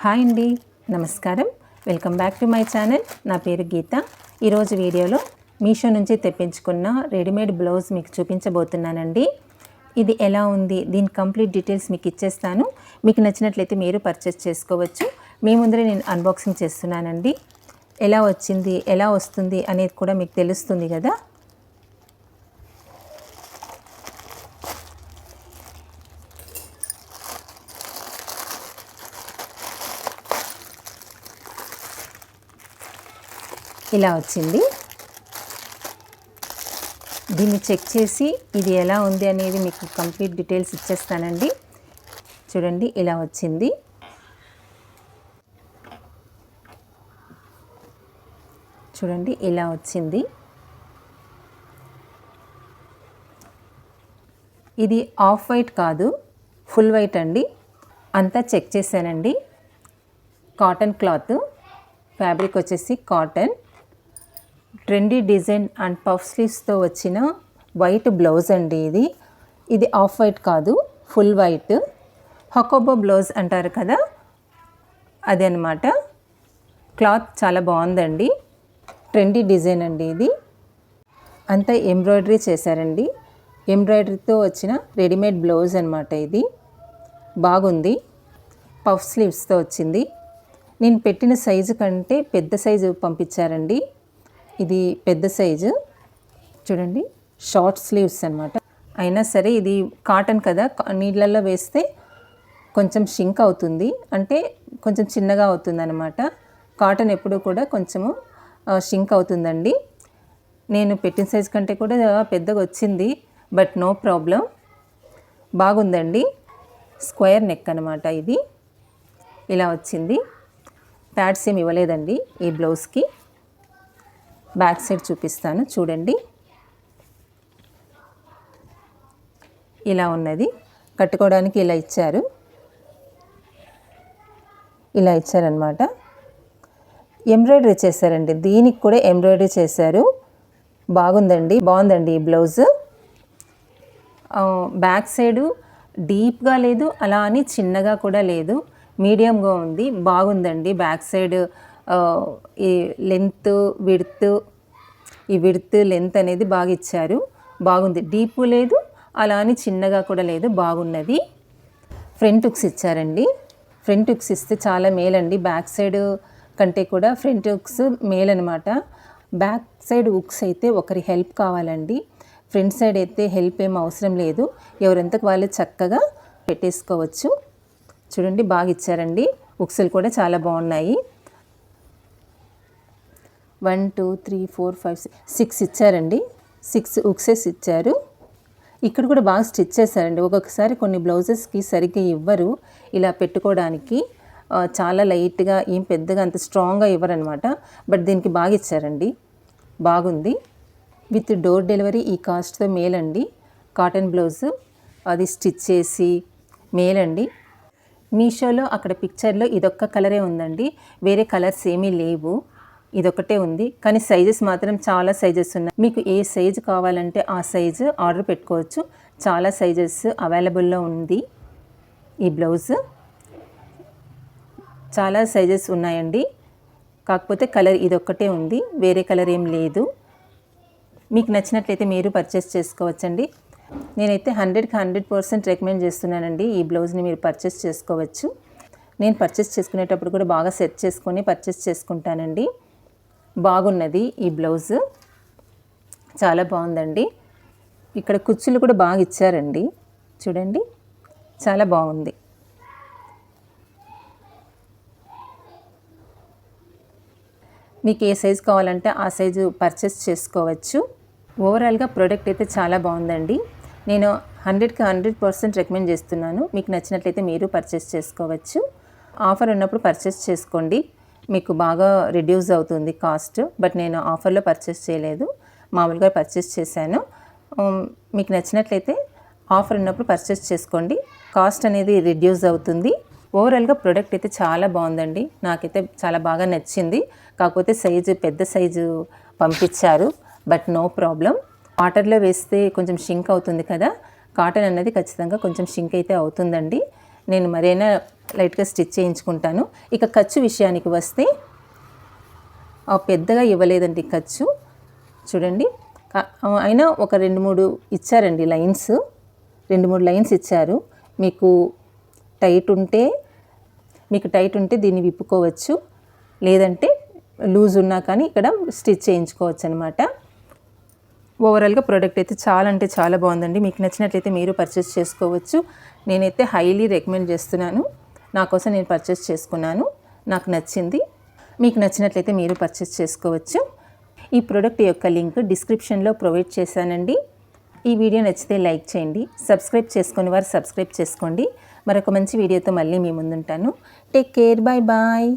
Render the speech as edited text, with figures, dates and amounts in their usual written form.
Hi అండి, నమస్కారం. Welcome back to my channel. నా పేరు గీత. ఈరోజు వీడియోలో మీషో నుంచి తెప్పించుకున్న రెడీమేడ్ బ్లౌజ్ మీకు చూపించబోతున్నానండి. ఇది ఎలా ఉంది, దీని కంప్లీట్ డీటెయిల్స్ మీకు ఇచ్చేస్తాను. మీకు నచ్చినట్లయితే మీరు పర్చేస్ చేసుకోవచ్చు. మీ ముందరే నేను అన్బాక్సింగ్ చేస్తున్నానండి. ఎలా వచ్చింది, ఎలా వస్తుంది అనేది కూడా మీకు తెలుస్తుంది కదా. ఇలా వచ్చింది. దీన్ని చెక్ చేసి ఇది ఎలా ఉంది అనేది మీకు కంప్లీట్ డీటెయిల్స్ ఇచ్చేస్తానండి. చూడండి, ఇలా వచ్చింది. చూడండి, ఇలా వచ్చింది. ఇది ఆఫ్ వైట్ కాదు, ఫుల్ వైట్ అండి. అంతా చెక్ చేశానండి. కాటన్ క్లాత్, ఫ్యాబ్రిక్ వచ్చేసి cotton. Trendy design and puff స్లీవ్స్తో వచ్చిన వైట్ బ్లౌజ్ అండి. ఇది ఆఫ్ వైట్ కాదు, ఫుల్ వైట్. హకోబో బ్లౌజ్ అంటారు కదా, అది అనమాట. క్లాత్ చాలా బాగుందండి. ట్రెండీ డిజైన్ అండి. ఇది అంతా ఎంబ్రాయిడరీ చేశారండి. ఎంబ్రాయిడరీతో వచ్చిన రెడీమేడ్ బ్లౌజ్ అనమాట. ఇది బాగుంది. పఫ్ స్లీవ్స్తో వచ్చింది. నేను పెట్టిన సైజు కంటే పెద్ద సైజు పంపించారండి. ఇది పెద్ద సైజు. చూడండి, షార్ట్ స్లీవ్స్ అనమాట. అయినా సరే ఇది కాటన్ కదా, నీళ్ళల్లో వేస్తే కొంచెం షింక్ అవుతుంది, అంటే కొంచెం చిన్నగా అవుతుంది అనమాట. కాటన్ ఎప్పుడు కూడా కొంచెము షింక్ అవుతుందండి. నేను పెట్టిన సైజు కంటే కూడా పెద్దగా వచ్చింది, బట్ నో ప్రాబ్లం. బాగుందండి. స్క్వేర్ నెక్ అనమాట. ఇది ఇలా వచ్చింది. ప్యాడ్స్ ఏమి ఇవ్వలేదండి ఈ బ్లౌజ్కి. బ్యాక్ సైడ్ చూపిస్తాను, చూడండి. ఇలా ఉన్నది. కట్టుకోవడానికి ఇలా ఇచ్చారు, ఇలా ఇచ్చారనమాట. ఎంబ్రాయిడరీ చేశారండి. దీనికి కూడా ఎంబ్రాయిడరీ చేశారు. బాగుందండి ఈ బ్లౌజ్. బ్యాక్ సైడు డీప్గా లేదు, అలా అని చిన్నగా కూడా లేదు, మీడియంగా ఉంది. బాగుందండి. బ్యాక్ సైడ్ ఈ లెంత్ విడ్త్ లెంత్ అనేది బాగా ఇచ్చారు. బాగుంది. డీపు లేదు, అలా అని చిన్నగా కూడా లేదు, బాగున్నది. ఫ్రంట్ హుక్స్ ఇచ్చారండి. ఫ్రంట్ హుక్స్ ఇస్తే చాలా మేలండి. బ్యాక్ సైడ్ కంటే కూడా ఫ్రంట్ హుక్స్ మేల్ అనమాట. బ్యాక్ సైడ్ హుక్స్ అయితే ఒకరి హెల్ప్ కావాలండి. ఫ్రంట్ సైడ్ అయితే హెల్ప్ ఏం అవసరం లేదు, ఎవరంతకు వాళ్ళు చక్కగా పెట్టేసుకోవచ్చు. చూడండి, బాగా ఇచ్చారండి. హుక్స్లు కూడా చాలా బాగున్నాయి. 1 2 3 4 5 6 ఇచ్చారండి. 6 హుక్సెస్ ఇచ్చారు. ఇక్కడ కూడా బాగా స్టిచ్ చేశారండి. ఒక్కొక్కసారి కొన్ని బ్లౌజెస్కి సరిగ్గా ఇవ్వరు ఇలా పెట్టుకోవడానికి. చాలా లైట్గా, ఏం పెద్దగా అంత స్ట్రాంగ్గా ఇవ్వరనమాట. బట్ దీనికి బాగా ఇచ్చారండి. బాగుంది. విత్ డోర్ డెలివరీ ఈ కాస్ట్తో మేలండి. కాటన్ బ్లౌజ్ అది స్టిచ్ చేసి మేలండి. మీషోలో అక్కడ పిక్చర్లో ఇదొక్క కలరే ఉందండి, వేరే కలర్స్ ఏమీ లేవు. ఇదొకటే ఉంది, కానీ సైజెస్ మాత్రం చాలా సైజెస్ ఉన్నాయి. మీకు ఏ సైజు కావాలంటే ఆ సైజు ఆర్డర్ పెట్టుకోవచ్చు. చాలా సైజెస్ అవైలబుల్లో ఉంది. ఈ బ్లౌజ్ చాలా సైజెస్ ఉన్నాయండి. కాకపోతే కలర్ ఇదొక్కటే ఉంది, వేరే కలర్ ఏం లేదు. మీకు నచ్చినట్లయితే మీరు పర్చేస్ చేసుకోవచ్చండి. నేనైతే 100కి 100% రికమెండ్ చేస్తున్నానండి. ఈ బ్లౌజ్ని మీరు పర్చేస్ చేసుకోవచ్చు. నేను పర్చేస్ చేసుకునేటప్పుడు కూడా బాగా సెట్ చేసుకొని పర్చేస్ చేసుకుంటానండి. బాగున్నది ఈ బ్లౌజ్, చాలా బాగుందండి. ఇక్కడ కుచ్చులు కూడా బాగా ఇచ్చారండి. చూడండి, చాలా బాగుంది. మీకు ఏ సైజు కావాలంటే ఆ సైజు పర్చేస్ చేసుకోవచ్చు. ఓవరాల్గా ప్రోడక్ట్ అయితే చాలా బాగుందండి. నేను 100కి 100% రికమెండ్ చేస్తున్నాను. మీకు నచ్చినట్లయితే మీరు పర్చేస్ చేసుకోవచ్చు. ఆఫర్ ఉన్నప్పుడు పర్చేస్ చేసుకోండి, మీకు బాగా రిడ్యూస్ అవుతుంది కాస్ట్. బట్ నేను ఆఫర్లో పర్చేస్ చేయలేదు, మామూలుగా పర్చేస్ చేశాను. మీకు నచ్చినట్లయితే ఆఫర్ ఉన్నప్పుడు పర్చేస్ చేసుకోండి, కాస్ట్ అనేది రిడ్యూస్ అవుతుంది. ఓవరాల్గా ప్రోడక్ట్ అయితే చాలా బాగుందండి. నాకైతే చాలా బాగా నచ్చింది. కాకపోతే పెద్ద సైజు పంపించారు, బట్ నో ప్రాబ్లం. వాటర్లో వేస్తే కొంచెం షింక్ అవుతుంది కదా, కాటన్ అన్నది ఖచ్చితంగా కొంచెం షింక్ అయితే అవుతుందండి. నేను మరైనా లైట్గా స్టిచ్ చేయించుకుంటాను. ఇక ఖర్చు విషయానికి వస్తే పెద్దగా ఇవ్వలేదండి ఖర్చు. చూడండి, అయినా ఒక 2-3 ఇచ్చారండి లైన్స్. 2-3 లైన్స్ ఇచ్చారు. మీకు టైట్ ఉంటే దీన్ని విప్పుకోవచ్చు, లేదంటే లూజ్ ఉన్నా కానీ ఇక్కడ స్టిచ్ చేయించుకోవచ్చు అనమాట. ఓవరాల్గా ప్రోడక్ట్ అయితే చాలా అంటే చాలా బాగుందండి. మీకు నచ్చినట్లయితే మీరు పర్చేస్ చేసుకోవచ్చు. నేనైతే హైలీ రికమెండ్ చేస్తున్నాను. నా కోసం నేను పర్చేస్ చేసుకున్నాను, నాకు నచ్చింది. మీకు నచ్చినట్లయితే మీరు పర్చేస్ చేసుకోవచ్చు. ఈ ప్రోడక్ట్ యొక్క లింక్ డిస్క్రిప్షన్లో ప్రొవైడ్ చేశానండి. ఈ వీడియో నచ్చితే లైక్ చేయండి, సబ్స్క్రైబ్ చేసుకుని వారు సబ్స్క్రైబ్ చేసుకోండి. మరొక మంచి వీడియోతో మళ్ళీ మీ ముందుంటాను. Take care, bye bye.